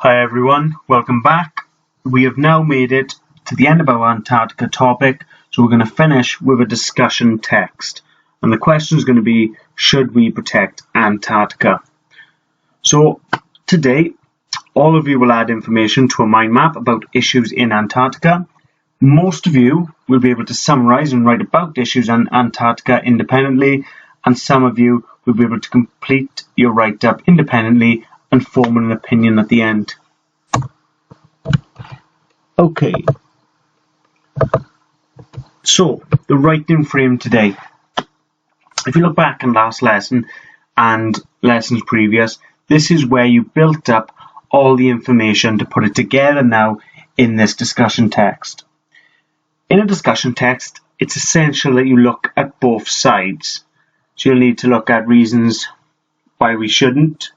Hi everyone, welcome back. We have now made it to the end of our Antarctica topic, so we're going to finish with a discussion text. And the question is going to be, should we protect Antarctica? So today, all of you will add information to a mind map about issues in Antarctica. Most of you will be able to summarize and write about issues in Antarctica independently, and some of you will be able to complete your write-up independently and form an opinion at the end. Okay, so the writing frame today. If you look back in last lesson and lessons previous, this is where you built up all the information to put it together now in this discussion text. In a discussion text, it's essential that you look at both sides. So you'll need to look at reasons why we shouldn't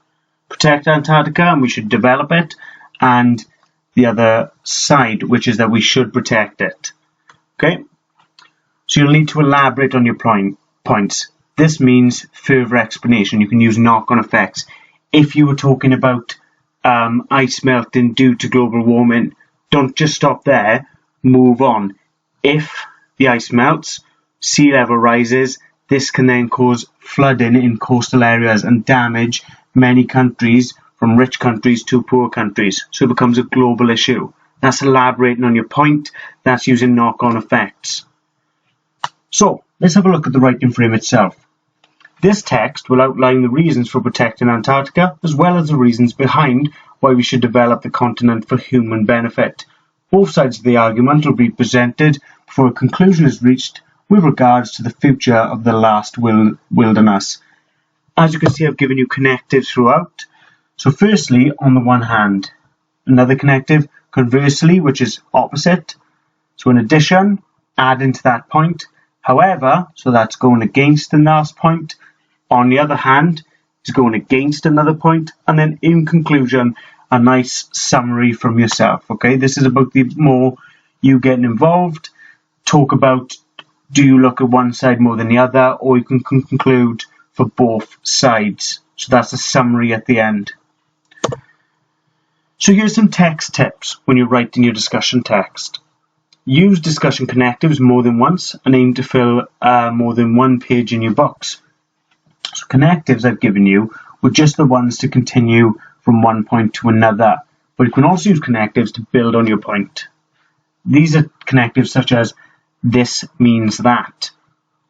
protect Antarctica and we should develop it, and the other side, which is that we should protect it. Okay, so you'll need to elaborate on your points. This means further explanation. You can use knock-on effects. If you were talking about ice melting due to global warming, don't just stop there, move on. If the ice melts, sea level rises, this can then cause flooding in coastal areas and damage many countries, from rich countries to poor countries. So it becomes a global issue. That's elaborating on your point. That's using knock-on effects. So let's have a look at the writing frame itself. This text will outline the reasons for protecting Antarctica, as well as the reasons behind why we should develop the continent for human benefit. Both sides of the argument will be presented before a conclusion is reached with regards to the future of the last wilderness. As you can see, I've given you connectives throughout. So firstly, on the one hand, another connective, conversely, which is opposite. So in addition, adding to that point. However, so that's going against the last point. On the other hand, is going against another point. And then in conclusion, a nice summary from yourself. Okay, this is about the more you getting involved. Talk about, do you look at one side more than the other, or you can conclude for both sides. So that's a summary at the end. So here's some text tips when you're writing your discussion text. Use discussion connectives more than once and aim to fill more than one page in your box. So connectives I've given you were just the ones to continue from one point to another, but you can also use connectives to build on your point. These are connectives such as this means that,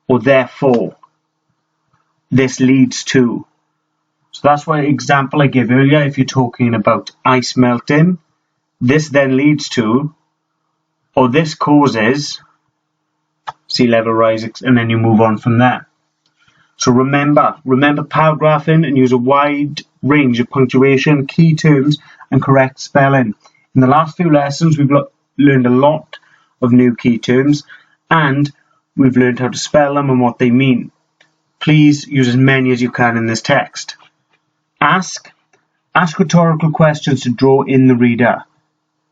or therefore, this leads to. So that's why example I gave earlier, if you're talking about ice melting, this then leads to, or this causes sea level rise, and then you move on from there. So remember paragraphing and use a wide range of punctuation, key terms, and correct spelling. In the last few lessons, we've learned a lot of new key terms, and we've learned how to spell them and what they mean. Please use as many as you can in this text. Ask rhetorical questions to draw in the reader.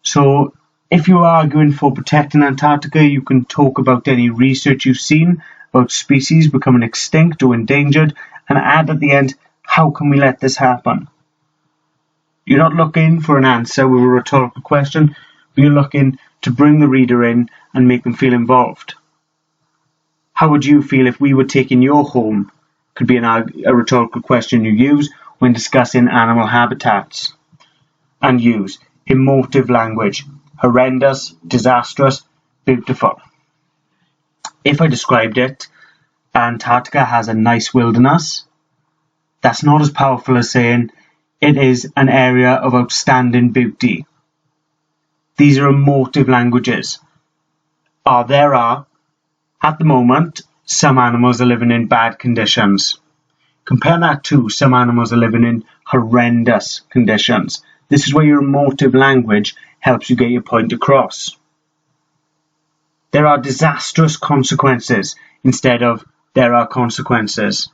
So if you're arguing for protecting Antarctica, you can talk about any research you've seen about species becoming extinct or endangered, and add at the end, how can we let this happen? You're not looking for an answer with a rhetorical question, but you're looking to bring the reader in and make them feel involved. How would you feel if we were taking your home? Could be a rhetorical question you use when discussing animal habitats. And use emotive language. Horrendous, disastrous, beautiful. If I described it, Antarctica has a nice wilderness, that's not as powerful as saying it is an area of outstanding beauty. These are emotive languages. There are, at the moment, some animals are living in bad conditions. Compare that to some animals are living in horrendous conditions. This is where your emotive language helps you get your point across. There are disastrous consequences instead of there are consequences.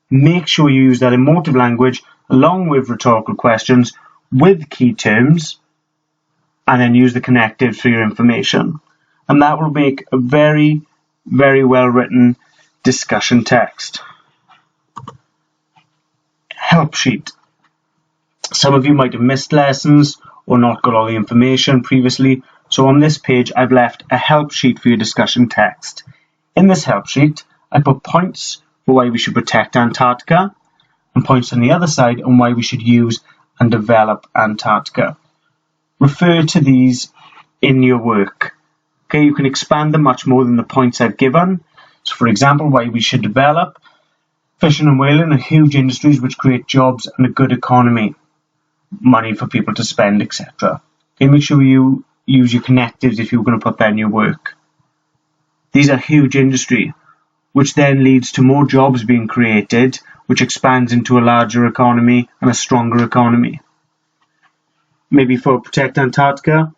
Make sure you use that emotive language along with rhetorical questions with key terms, and then use the connectives for your information. And that will make a very, very well written discussion text. Help sheet. Some of you might have missed lessons or not got all the information previously, so on this page I've left a help sheet for your discussion text. In this help sheet I put points for why we should protect Antarctica and points on the other side on why we should use and develop Antarctica. Refer to these in your work. Okay, you can expand them much more than the points I've given. So for example, why we should develop. Fishing and whaling are huge industries which create jobs and a good economy, money for people to spend, etc. Okay, make sure you use your connectives if you're going to put that in your work. These are huge industry, which then leads to more jobs being created, which expands into a larger economy and a stronger economy. Maybe for Protect Antarctica,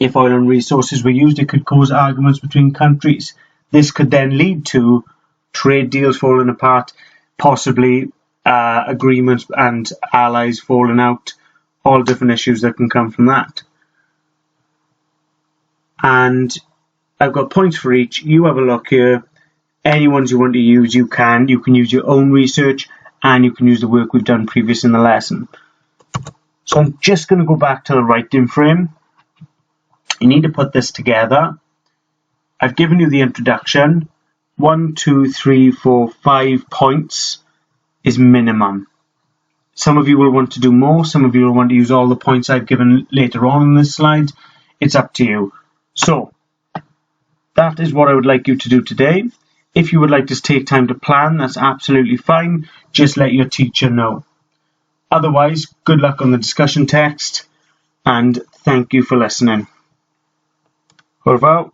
if oil and resources were used, it could cause arguments between countries. This could then lead to trade deals falling apart, possibly agreements and allies falling out, all different issues that can come from that. And I've got points for each. You have a look here. Any ones you want to use, you can. You can use your own research and you can use the work we've done previous in the lesson. So I'm just going to go back to the writing frame. You need to put this together. I've given you the introduction. 1, 2, 3, 4, 5 points is minimum. Some of you will want to do more. Some of you will want to use all the points I've given later on in this slide. It's up to you. So that is what I would like you to do today. If you would like to take time to plan, that's absolutely fine. Just let your teacher know. Otherwise, good luck on the discussion text and thank you for listening. Au revoir.